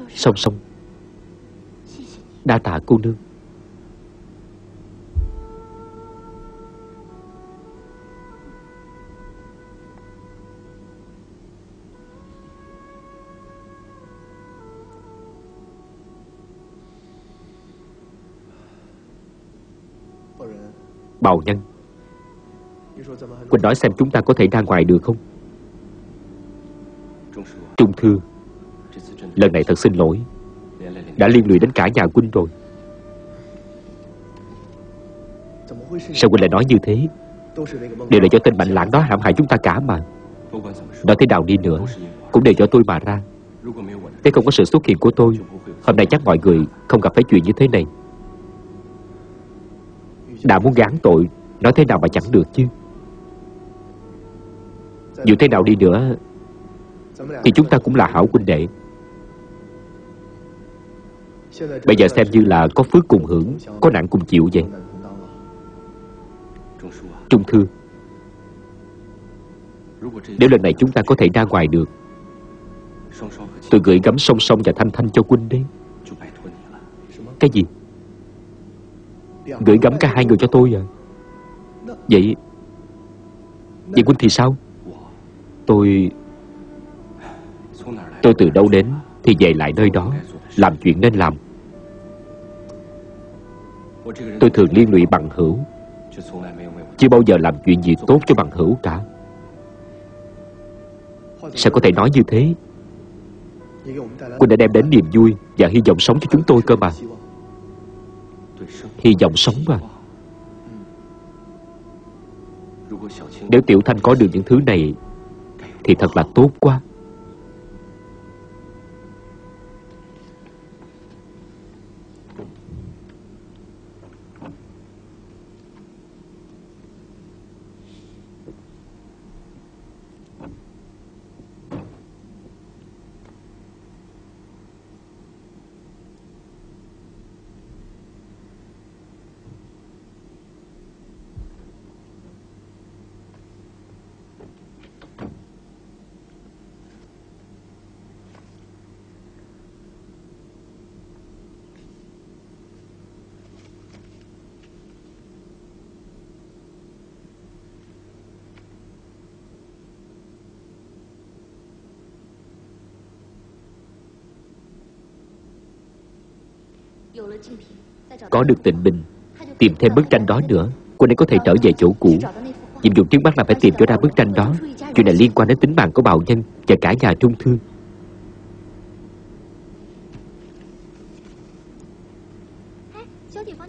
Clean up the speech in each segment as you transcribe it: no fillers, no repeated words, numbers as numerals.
Song Song, đa tạ cô nương. Bào Nhân, Quỳnh nói xem chúng ta có thể ra ngoài được không? Trung Thư, lần này thật xin lỗi, đã liên lụy đến cả nhà Quỳnh rồi. Sao Quỳnh lại nói như thế? Đều là do tên Mạnh Lãng đó hãm hại chúng ta cả mà. Nói thế nào đi nữa cũng đều do tôi mà ra. Nếu không có sự xuất hiện của tôi, hôm nay chắc mọi người không gặp phải chuyện như thế này. Đã muốn gán tội, nói thế nào mà chẳng được chứ. Dù thế nào đi nữa thì chúng ta cũng là hảo huynh đệ. Bây giờ xem như là có phước cùng hưởng, có nạn cùng chịu vậy. Trung Thư, nếu lần này chúng ta có thể ra ngoài được, tôi gửi gắm Song Song và Thanh Thanh cho huynh đấy. Cái gì? Gửi gắm cả hai người cho tôi à? Vậy huynh thì sao? Tôi từ đâu đến thì về lại nơi đó, làm chuyện nên làm. Tôi thường liên lụy bằng hữu, chưa bao giờ làm chuyện gì tốt cho bằng hữu cả. Sao có thể nói như thế? Huynh đã đem đến niềm vui và hy vọng sống cho chúng tôi cơ mà. Hy vọng sống mà. Nếu Tiểu Thanh có được những thứ này thì thật là tốt quá. Có được Tịnh Bình, tìm thêm bức tranh đó nữa, cô ấy có thể trở về chỗ cũ. Nhiệm vụ trước mắt là phải tìm cho ra bức tranh đó. Chuyện này liên quan đến tính mạng của Bào Nhân và cả nhà Trung Thư.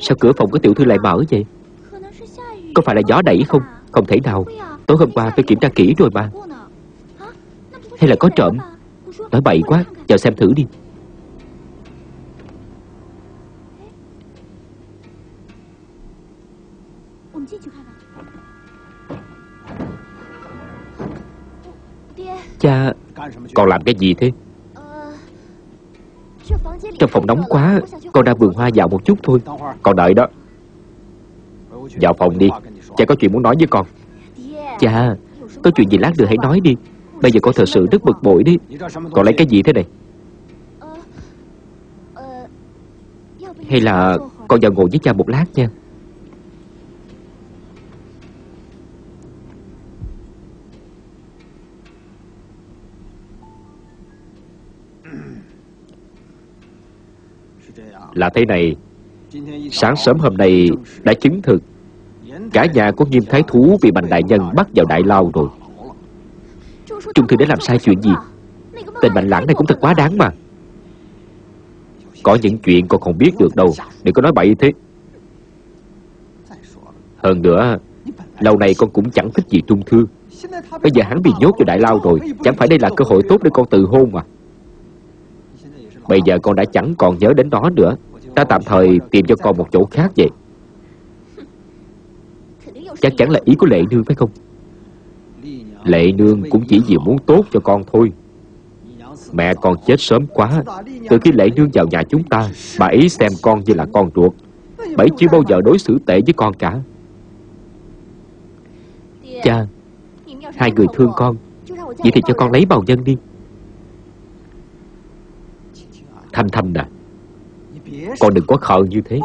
Sao cửa phòng của tiểu thư lại mở vậy? Có phải là gió đẩy không? Không thể nào. Tối hôm qua tôi kiểm tra kỹ rồi mà. Hay là có trộm? Nói bậy quá, vào xem thử đi. Cha, còn làm cái gì thế? Trong phòng nóng quá, con ra vườn hoa dạo một chút thôi. Con đợi đó. Vào phòng đi, cha có chuyện muốn nói với con. Cha, có chuyện gì lát nữa hãy nói đi. Bây giờ con thật sự rất bực bội đi. Con lấy cái gì thế này? Hay là con vào ngồi với cha một lát nha. Là thế này, sáng sớm hôm nay đã chứng thực cả nhà của Nghiêm Thái Thú bị Bành đại nhân bắt vào đại lao rồi. Trung Thư đã làm sai chuyện gì? Tên Bành Lãng này cũng thật quá đáng mà. Có những chuyện con không biết được đâu, đừng có nói bậy thế. Hơn nữa, lâu nay con cũng chẳng thích gì Trung Thư. Bây giờ hắn bị nhốt vào đại lao rồi, chẳng phải đây là cơ hội tốt để con từ hôn mà. Bây giờ con đã chẳng còn nhớ đến nó nữa. Ta tạm thời tìm cho con một chỗ khác vậy. Chắc chắn là ý của Lệ Nương phải không? Lệ Nương cũng chỉ vì muốn tốt cho con thôi. Mẹ con chết sớm quá. Từ khi Lệ Nương vào nhà chúng ta, bà ấy xem con như là con ruột. Bà ấy chưa bao giờ đối xử tệ với con cả. Cha, hai người thương con, vậy thì cho con lấy Bào Nhân đi. Thanh Thanh à, con đừng có khờ như thế.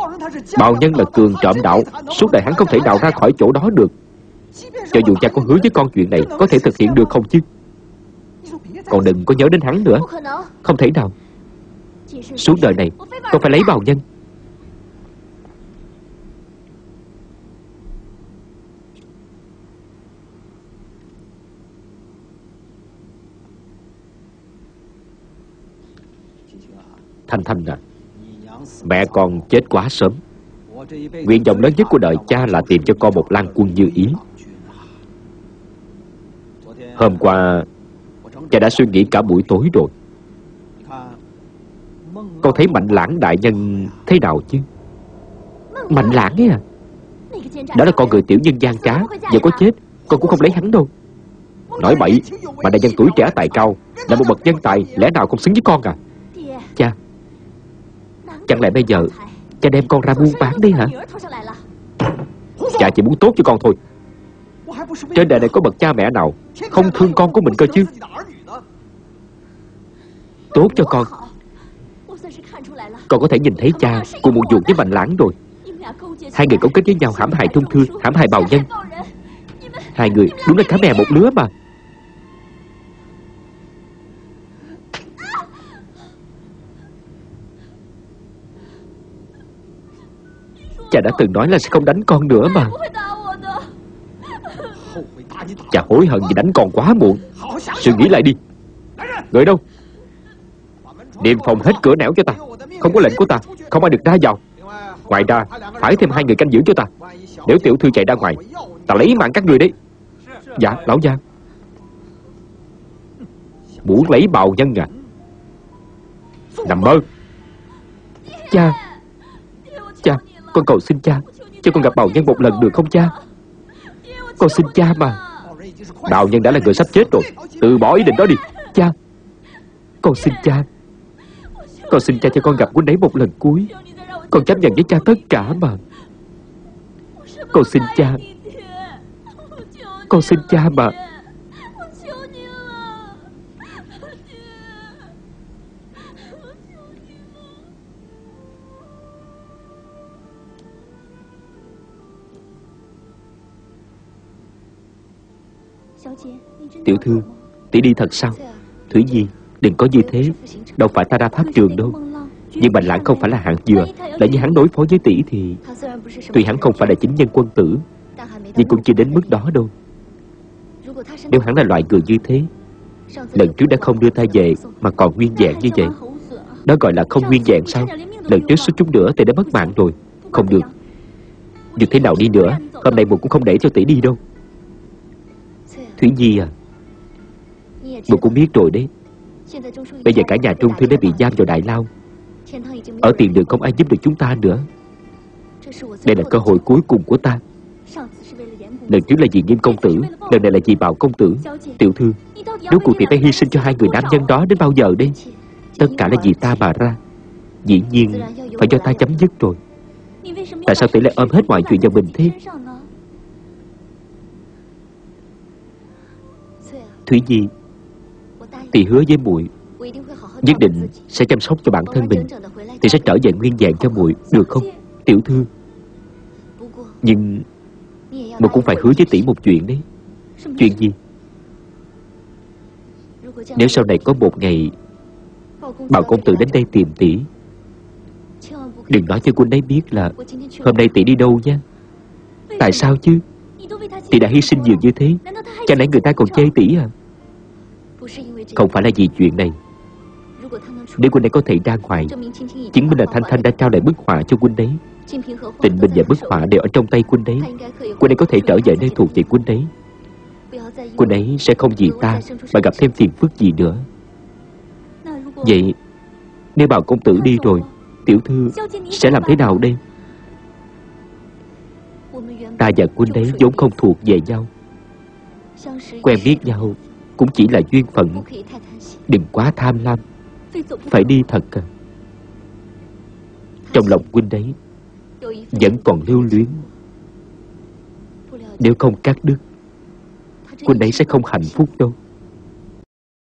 Bào Nhân là cường trộm đạo, suốt đời hắn không thể nào ra khỏi chỗ đó được. Cho dù cha có hứa với con chuyện này, có thể thực hiện được không chứ? Con đừng có nhớ đến hắn nữa. Không thể nào. Suốt đời này con phải lấy Bào Nhân. Thanh Thanh à, mẹ con chết quá sớm. Nguyện vọng lớn nhất của đời cha là tìm cho con một lang quân như ý. Hôm qua cha đã suy nghĩ cả buổi tối rồi. Con thấy Mạnh Lãng đại nhân thế nào chứ? Mạnh Lãng ấy à? Đó là con người tiểu nhân gian trá, giờ có chết con cũng không lấy hắn đâu. Nói bậy, Mạnh đại nhân tuổi trẻ tài cao, là một bậc nhân tài, lẽ nào không xứng với con à? Cha, chẳng lẽ bây giờ cha đem con ra buôn bán đi hả? Cha chỉ muốn tốt cho con thôi. Trên đời này có bậc cha mẹ nào không thương con của mình cơ chứ? Tốt cho con có thể nhìn thấy cha cùng một ruột với Mạnh Lãng rồi. Hai người cấu kết với nhau hãm hại Trung Thư, hãm hại Bào Nhân. Hai người đúng là cá mè một lứa mà. Cha đã từng nói là sẽ không đánh con nữa mà. Cha hối hận vì đánh con quá muộn. Suy nghĩ lại đi. Người đâu? Niêm phòng hết cửa nẻo cho ta. Không có lệnh của ta, không ai được ra vào. Ngoài ra phải thêm 2 người canh giữ cho ta. Nếu tiểu thư chạy ra ngoài, ta lấy mạng các người đấy. Dạ lão gia. Muốn lấy Bào Nhân à? Nằm mơ. Cha, cha, con cầu xin cha, cho con gặp Bào Nhân một lần được không cha? Con xin cha mà. Bào Nhân đã là người sắp chết rồi, từ bỏ ý định đó đi. Cha, con xin cha. Con xin cha cho con gặp huynh ấy một lần cuối. Con chấp nhận với cha tất cả mà. Con xin cha. Con xin cha mà. Tiểu thư, tỷ đi thật sao? Thủy Nhi, đừng có như thế. Đâu phải ta ra pháp trường đâu. Nhưng Mạnh Lãng không phải là hạng vừa. Lỡ như hắn đối phó với tỷ thì... Tuy hắn không phải là chính nhân quân tử, nhưng cũng chưa đến mức đó đâu. Nếu hắn là loại người như thế, lần trước đã không đưa ta về mà còn nguyên vẹn như vậy. Đó gọi là không nguyên vẹn sao? Lần trước suýt chút nữa thì đã mất mạng rồi. Không được. Dù thế nào đi nữa, hôm nay Mụ cũng không để cho tỷ đi đâu. Thủy Nhi à, Mụ cũng biết rồi đấy. Bây giờ cả nhà Trung Thư đã bị giam vào đại lao. Ở tiền đường không ai giúp được chúng ta nữa. Đây là cơ hội cuối cùng của ta. Lần trước là vì Nghiêm công tử, lần này là vì Bào công tử. Tiểu thư, rốt cuộc thì ta hy sinh cho 2 người nam nhân đó đến bao giờ đây? Tất cả là vì ta mà ra. Dĩ nhiên phải do ta chấm dứt rồi. Tại sao tỷ lại ôm hết mọi chuyện vào mình thế? Thủy Nhi, tỷ hứa với muội nhất định sẽ chăm sóc cho bản thân mình, thì sẽ trở về nguyên vẹn cho muội, được không tiểu thư? Nhưng muội cũng phải hứa với tỷ một chuyện đấy. Chuyện gì? Nếu sau này có một ngày Bào công tử đến đây tìm tỷ, đừng nói cho quân ấy biết là hôm nay tỷ đi đâu nha. Tại sao chứ? Tỷ đã hy sinh nhiều như thế, chẳng lẽ người ta còn chê tỷ à? Không phải là vì chuyện này. Nếu quân ấy có thể ra ngoài, chứng minh là Thanh Thanh đã trao lại bức họa cho quân ấy. Tình mình và bức họa đều ở trong tay quân ấy. Quân ấy có thể trở về nơi thuộc về quân ấy. Quân ấy sẽ không vì ta mà gặp thêm phiền phức gì nữa. Vậy nếu Bào công tử đi rồi, tiểu thư sẽ làm thế nào đây? Ta và quân ấy vốn không thuộc về nhau. Quen biết nhau cũng chỉ là duyên phận. Đừng quá tham lam. Phải đi thật à? Trong lòng huynh ấy vẫn còn lưu luyến. Nếu không cắt đứt, huynh ấy sẽ không hạnh phúc đâu.